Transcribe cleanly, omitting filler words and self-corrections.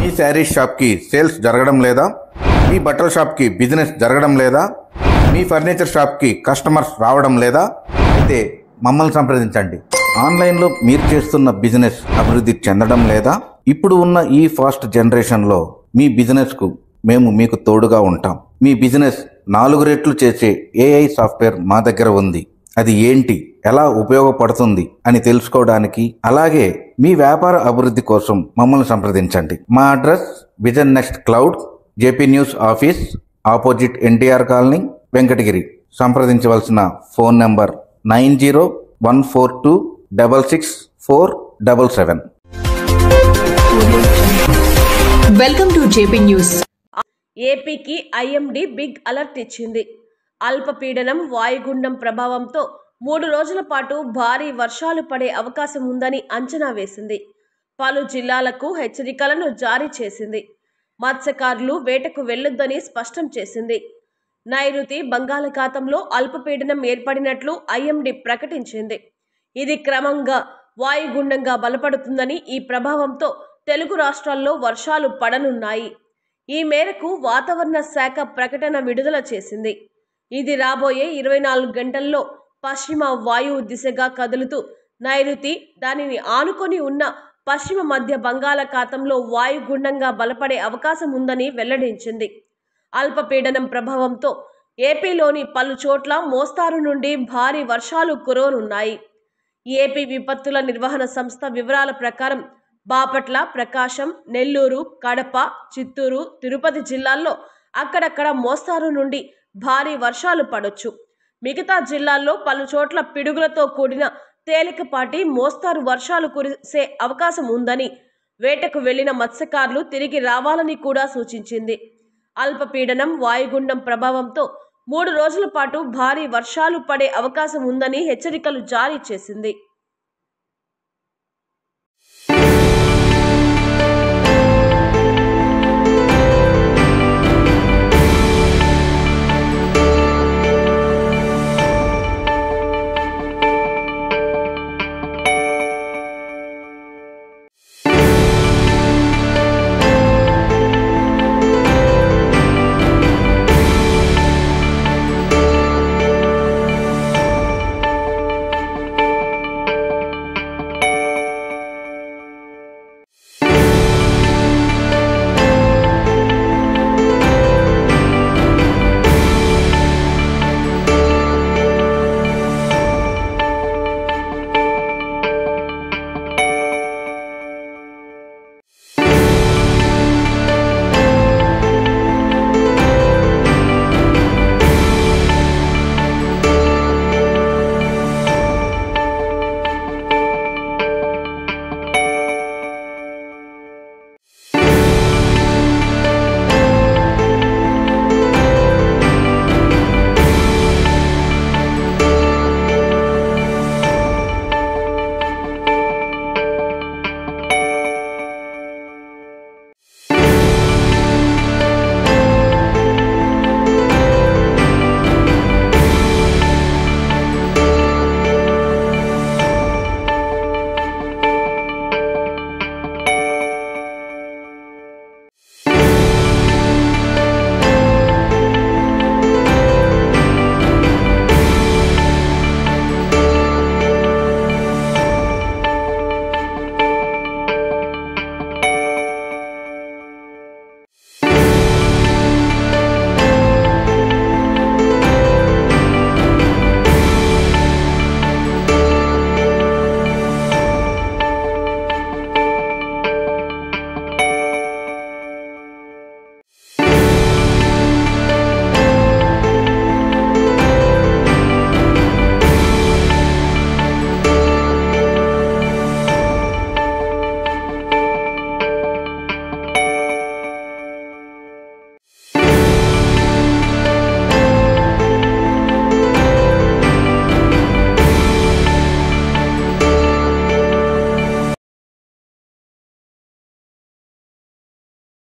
మీ శారీ షాప్కి సేల్స్ జరగడం లేదా? మీ బట్టల షాప్కి బిజినెస్ జరగడం లేదా? మీ ఫర్నిచర్ షాప్కి కస్టమర్స్ రావడం లేదా? అయితే మమ్మల్ని సంప్రదించండి. ఆన్లైన్లో మీరు చేస్తున్న బిజినెస్ అభివృద్ధి చెందడం లేదా? ఇప్పుడు ఉన్న ఈ ఫాస్ట్ జనరేషన్లో మీ బిజినెస్కు మేము మీకు తోడుగా ఉంటాం. మీ బిజినెస్ 4 రెట్లు చేసే ఏఐ సాఫ్ట్వేర్ మా దగ్గర ఉంది. అది ఏంటి, ఎలా ఉపయోగపడుతుంది అని తెలుసుకోవడానికి, అలాగే మీ వ్యాపార అభివృద్ధి కోసం మమ్మల్ని సంప్రదించండి. మా address vision next cloud, JP news office, opposite NTR colony, Venkatagiri. సంప్రదించవలసిన phone number 9014266477. Welcome to JP news. ఏపీకి ఐఎండీ బిగ్ అలర్ట్ ఇచ్చింది. అల్పపీడనం వాయుగుండం ప్రభావంతో 3 రోజుల పాటు భారీ వర్షాలు పడే అవకాశం ఉందని అంచనా వేసింది. పలు జిల్లాలకు హెచ్చరికలను జారీ చేసింది. మత్స్యకారులు వేటకు వెళ్లొద్దని స్పష్టం చేసింది. నైరుతి బంగాళాఖాతంలో అల్పపీడనం ఏర్పడినట్లు ఐఎండీ ప్రకటించింది. ఇది క్రమంగా వాయుగుండంగా బలపడుతుందని, ఈ ప్రభావంతో తెలుగు రాష్ట్రాల్లో వర్షాలు పడనున్నాయి. ఈ మేరకు వాతావరణ శాఖ ప్రకటన విడుదల చేసింది. ఇది రాబోయే 24 గంటల్లో పశ్చిమ వాయువు దిశగా కదులుతూ నైరుతి, దానిని ఆనుకొని ఉన్న పశ్చిమ మధ్య బంగాళాఖాతంలో వాయుగుండంగా బలపడే అవకాశం ఉందని వెల్లడించింది. అల్పపీడనం ప్రభావంతో ఏపీలోని పలు చోట్ల మోస్తారు నుండి భారీ వర్షాలు కురవనున్నాయి. ఏపీ విపత్తుల నిర్వహణ సంస్థ వివరాల ప్రకారం బాపట్ల, ప్రకాశం, నెల్లూరు, కడప, చిత్తూరు, తిరుపతి జిల్లాల్లో అక్కడక్కడ మోస్తారు నుండి భారీ వర్షాలు పడొచ్చు. మిగతా జిల్లాల్లో పలు చోట్ల పిడుగులతో కూడిన తేలికపాటి మోస్తారు వర్షాలు కురిసే అవకాశం ఉందని, వేటకు వెళ్లిన మత్స్యకారులు తిరిగి రావాలని కూడా సూచించింది. అల్పపీడనం వాయుగుండం ప్రభావంతో 3 రోజుల పాటు భారీ వర్షాలు పడే అవకాశం ఉందని హెచ్చరికలు జారీ చేసింది.